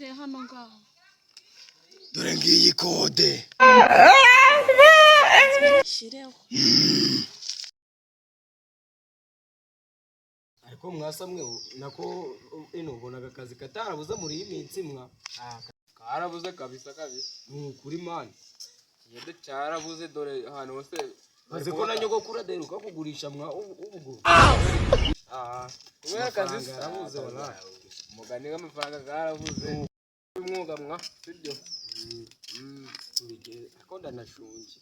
mfite hano ngaho. Dore ngiyi kode. Shireho. Ariko mwasamwe nako ino bonaga akazi katarabuze muri iyi minsi mwa. Karabuze kabisa. Kuri mani. Yede cyarabuze dore hano hose. Baze ko na nyogokuru aderuka kugurisha mwa ubugo. Kubera akazi karabuze wala. Umugani w'amafaranga karabuze. Umwuga mwa sibyo. Turige akonda nashunje.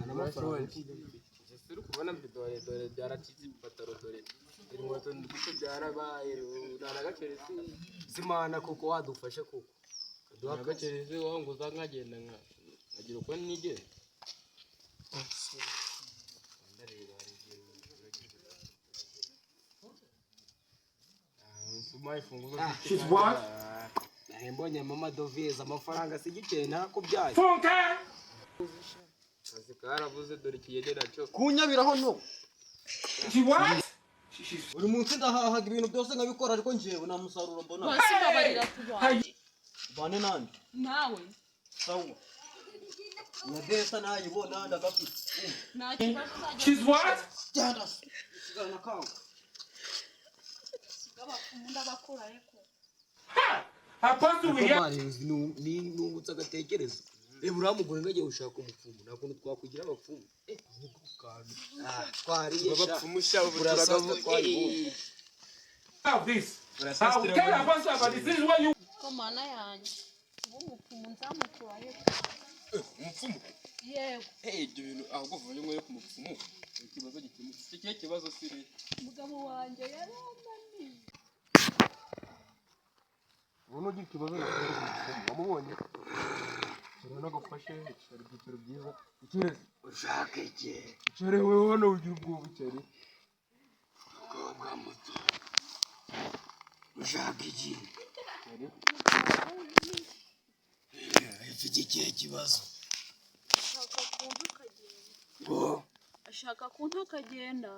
N'amafaranga. Siri kubona dore byaracitse ipataro dore. Inkweto ndiko byarabaye naragacerese. Simana koko wadufashe koko. Duhagacerese wanguza nkagenda nkagira uko nige. She's what? Mbonye mama Dovize amafaranga sigikeye narakubyaye. Kazi karabuze dore kiyede naco. Kunyabiraho no. She what? Uri munsi ndahahaga ibintu byose nkabikora ariko njewe nta musaruro mbona. Basi babarira kubana. Bane nande? Nawe. Sawa. Nyadesa nayibona ndagafite. She's what? Janda. Sigana kawo. Sigaba kumunda bakura ariko. Apostle we have. Ni nungutsa gatekereza. Uramugore ngagiye ushaka umupfumu nakuntu twakugira abapfumu. Twariye Babapfumusha ubuturaga twari. Have this. I'll tell Apostle about this. This is what you. Komana yanjye. Umupfumu nzamukura ariko. Umupfumu. Yego. Ibyo bintu ahubwo vuye ngo yo kumupfumu. Ikibazo gikemutse. Iki kibazo siri. Umugabo wanjye yarananiye. Uno gikibazo n'umupfumu. Wamubonye? Urabona gufashe cyari byiciro byiza. Ikirezi ushaka iki? Cyare wewe hano ugira ubwoba cyari. Kobwa muto. Ushaka iki? Ifite ikihe kibazo? Ashaka kuntu kagenda. Ngo Ashaka kuntu kagenda.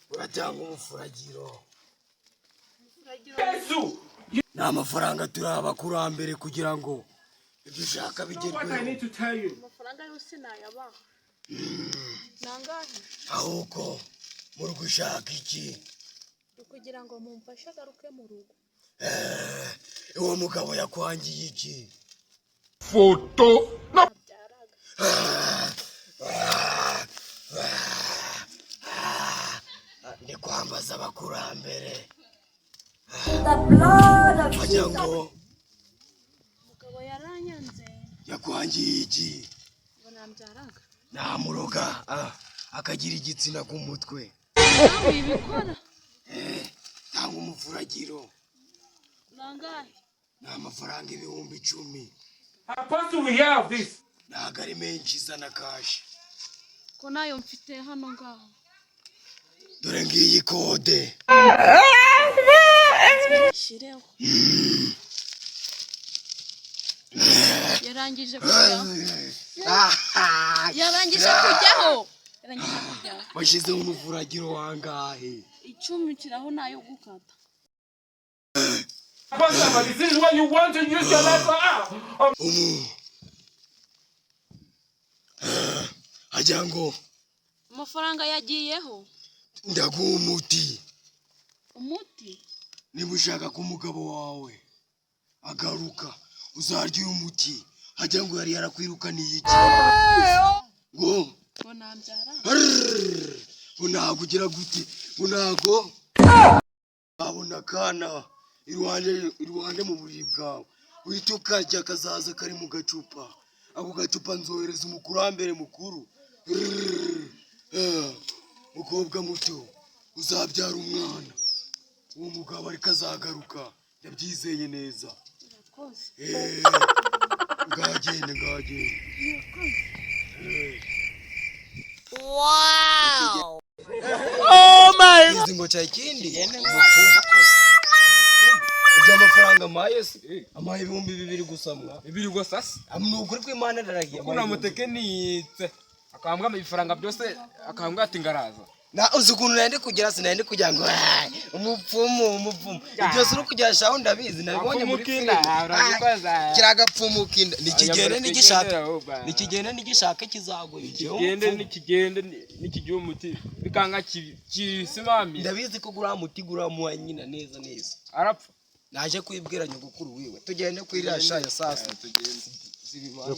uratanga umufuragiro. Yesu. Nta mafaranga turaba kurambere kugira ngo ibyo ushaka What I bigerweho. need to tell you. Amafaranga yose nayabaha. Nangahe? Ahubwo muri gushaka iki? Kugira ngo mumfashe agaruke mu rugo. Uwo mugabo yakwangiye iki? Photo. No. Ni kwambaza abakurambere. The blood of Wagira ngo Umugabo yaranyanze. yakwangiye iki? Ngo nambyaraga. Namuroga akagira igitsina ku mutwe. Nawe ibikora. Tanga umufuragiro. Nangahe? Ni amafaranga 10,000. Apostle we have this. Ntago ari menshi zana kashi. Ko nayo mfite hano ngaho. Dore ngiyi kode. Shireho. Yarangije kujyaho. Yarangije kujyaho. Washyizeho umufuragiro wangahe? 10 kiraho nayo gukata. Apostle, this is what you want to use your life for. Agira ngo Amafaranga yagiyeho. ndaguha umuti. Umuti? Niba ushaka ko umugabo wawe agaruka uzarya uyu muti. Agira ngo yari yarakwirukaniye iki? Ngo nambyara. Unago ugira gute? Unago abona kana iruhande mu buriri bwawe. Uhita ukarya kazaza kari mu gacupa. Ako gacupa nzohereza umukurambere mukuru. Mukobwa muto uzabyara umwana. Uwo mugabo ariko azagaruka. Yabyizeye neza. Ngagende. Wow! Oh my God! Ngo cyakindi. Ujya amafaranga mayesi. Amaye 2,000 gusa mwa. 2 gusa se. Amnukuri kw'Imana ndaragiye. Kuna mutekenitse. Akambwa amafaranga byose akambwa ati ngaraza. Na uzi ukuntu nandi kugira sinandi kugira ngo umupfumu ibyo suru kugira shaho ndabizi nabonye muri filime kiragapfumukinda nikigende nigishaka kizagoye nikigende nikigiye umuti bikanga kisimami ndabizi ko gura muti gura muwa nyina neza arapfa naje kwibwira nyogukuru wiwe tugende kwirira shayo sasa tugende zibimana